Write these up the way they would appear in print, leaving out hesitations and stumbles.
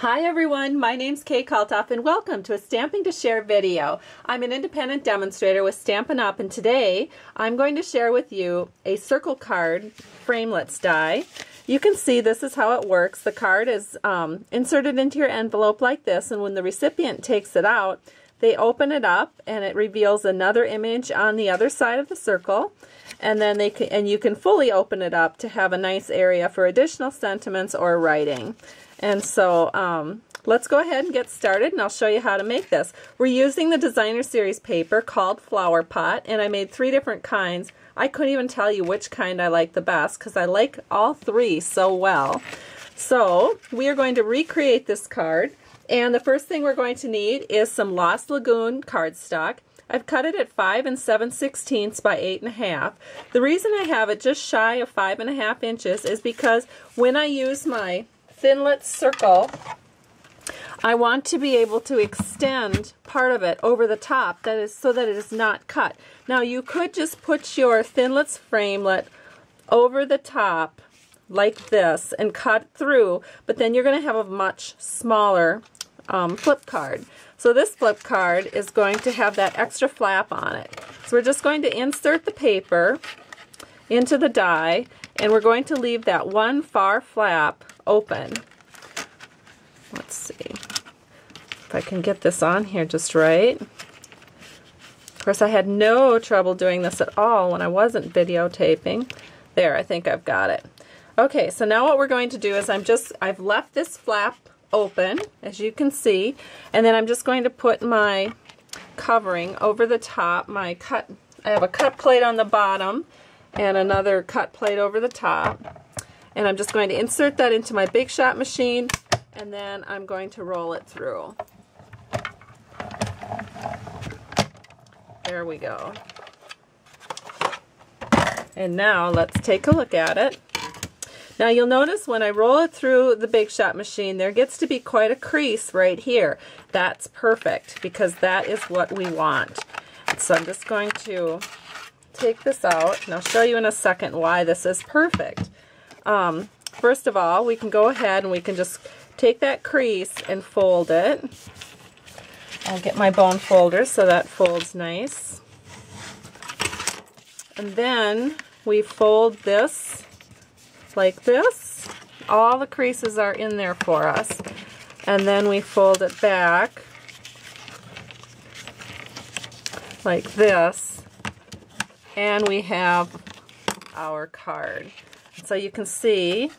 Hi everyone, my name's Kalthoff and welcome to a Stamping to Share video. I'm an independent demonstrator with Stampin' Up! And today I'm going to share with you a circle card framelits die. You can see this is how it works. The card is inserted into your envelope like this, and when the recipient takes it out, they open it up and it reveals another image on the other side of the circle, and then you can fully open it up to have a nice area for additional sentiments or writing. And so let's go ahead and get started, and I'll show you how to make this. We're using the designer series paper called Flowerpot, and I made 3 different kinds. I couldn't even tell you which kind I like the best because I like all 3 so well. So we are going to recreate this card, and the first thing we're going to need is some Lost Lagoon cardstock. I've cut it at 5 7/16 by 8.5. The reason I have it just shy of 5.5 inches is because when I use my Thinlit circle, I want to be able to extend part of it over the top, that is so that it is not cut. Now you could just put your Thinlits framelit over the top like this and cut through, but then you're going to have a much smaller flip card. So this flip card is going to have that extra flap on it. So we're just going to insert the paper into the die, and we're going to leave that one far flap open. Let's see if I can get this on here just right. Of course, I had no trouble doing this at all when I wasn't videotaping. There, I think I've got it. Okay, so now what we're going to do is I've left this flap open, as you can see, and then I'm just going to put my covering over the top. I have a cut plate on the bottom and another cut plate over the top. And I'm just going to insert that into my Big Shot machine, and then I'm going to roll it through. There we go. And now let's take a look at it. Now you'll notice when I roll it through the Big Shot machine, there gets to be quite a crease right here. That's perfect because that is what we want. So I'm just going to take this out, and I'll show you in a second why this is perfect. First of all, we can go ahead and we can just take that crease and fold it. I'll get my bone folder so that folds nice. And then we fold this like this. All the creases are in there for us. And then we fold it back like this. And we have our card. So you can see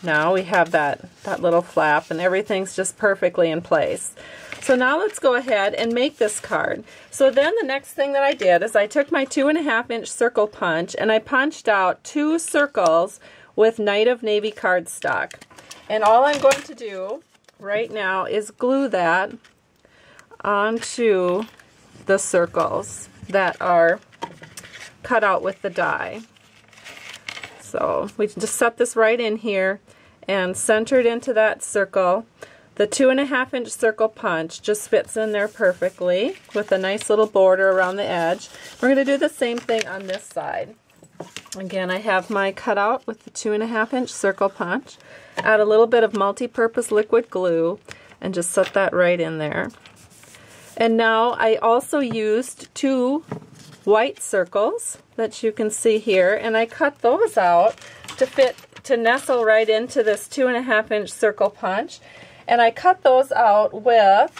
now we have that little flap, and everything's just perfectly in place. So now let's go ahead and make this card. So then the next thing that I did is I took my 2.5 inch circle punch and I punched out 2 circles with Night of Navy cardstock. And all I'm going to do right now is glue that onto the circles that are cut out with the die. So we can just set this right in here and center it into that circle. The 2.5 inch circle punch just fits in there perfectly with a nice little border around the edge. We're going to do the same thing on this side. Again, I have my cutout with the 2.5 inch circle punch. Add a little bit of multi-purpose liquid glue and just set that right in there. And now I also used 2 white circles that you can see here, and I cut those out to nestle right into this 2.5 inch circle punch, and I cut those out with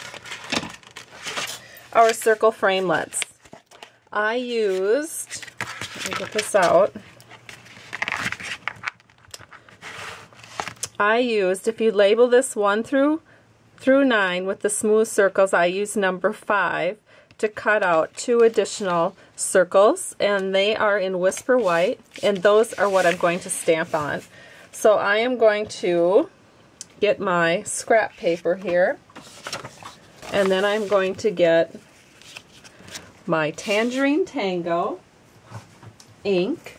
our circle framelits. I used, let me get this out, if you label this 1 through 9 with the smooth circles, I use number 5 to cut out 2 additional circles, and they are in Whisper White, and those are what I'm going to stamp on. So I am going to get my scrap paper here, and then I'm going to get my Tangerine Tango ink,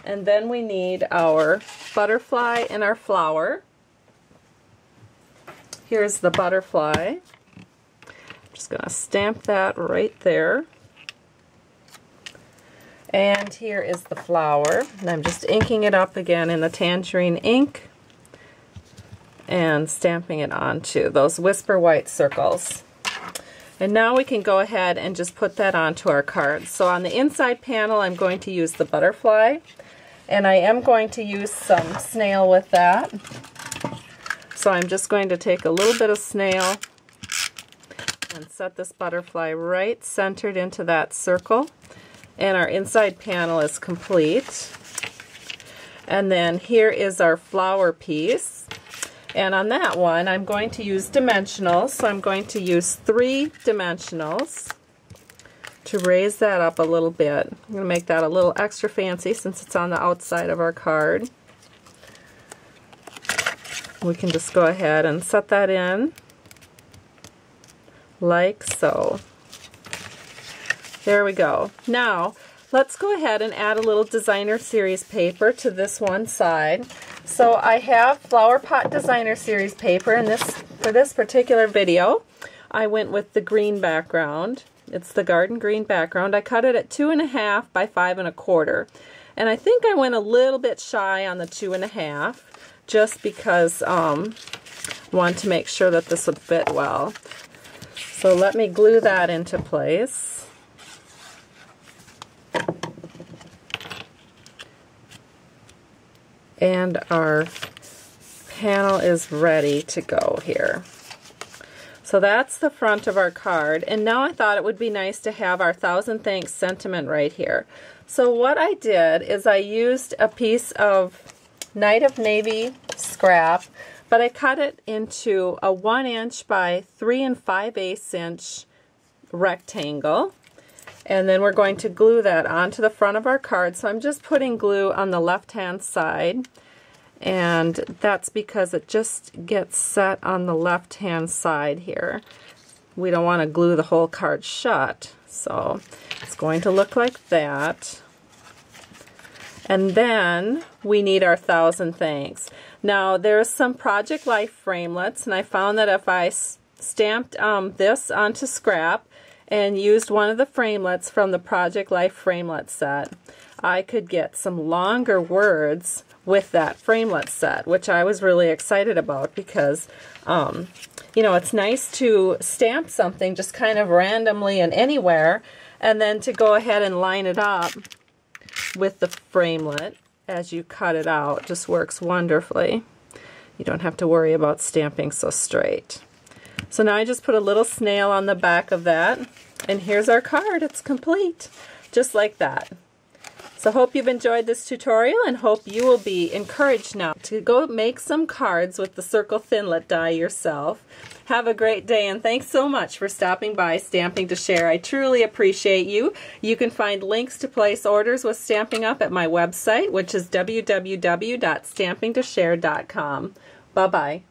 and then we need our butterfly and our flower. Here's the butterfly. Just going to stamp that right there. And here is the flower, and I'm just inking it up again in the tangerine ink. and stamping it onto those whisper white circles. And now we can go ahead and just put that onto our card. So on the inside panel, I'm going to use the butterfly, and I am going to use some snail with that. So I'm just going to take a little bit of snail and set this butterfly right centered into that circle. And our inside panel is complete. And then here is our flower piece. And on that one, I'm going to use dimensionals. So I'm going to use 3 dimensionals to raise that up a little bit. I'm going to make that a little extra fancy since it's on the outside of our card. We can just go ahead and set that in like so. There we go. Now let's go ahead and add a little designer series paper to this one side. So I have Flowerpot designer series paper, and for this particular video I went with the green background. It's the garden green background. I cut it at 2.5 by 5 1/4, and I think I went a little bit shy on the 2.5 just because I wanted to make sure that this would fit well. So let me glue that into place. And our panel is ready to go here. So that's the front of our card, and now I thought it would be nice to have our Thousand Thanks sentiment right here. So what I did is I used a piece of Night of Navy scrap, but I cut it into a 1 inch by 3 5/8 inch rectangle, and then we're going to glue that onto the front of our card. So I'm just putting glue on the left hand side, and that's because it just gets set on the left hand side here. We don't want to glue the whole card shut, so it's going to look like that. And then we need our Thousand Thanks. Now there's some Project Life framelits, and I found that if I stamped this onto scrap and used one of the framelits from the Project Life framelit set, I could get some longer words with that framelit set, which I was really excited about because you know, it's nice to stamp something just kind of randomly and anywhere, and then to go ahead and line it up with the framelit as you cut it out. Just works wonderfully. You don't have to worry about stamping so straight. So now I just put a little snail on the back of that, and here's our card. It's complete, just like that. So hope you've enjoyed this tutorial, and hope you will be encouraged now to go make some cards with the Circle Thinlit die yourself. Have a great day, and thanks so much for stopping by Stamping to Share. I truly appreciate you. You can find links to place orders with Stampin' Up! At my website, which is www.stampingtoshare.com. Bye-bye.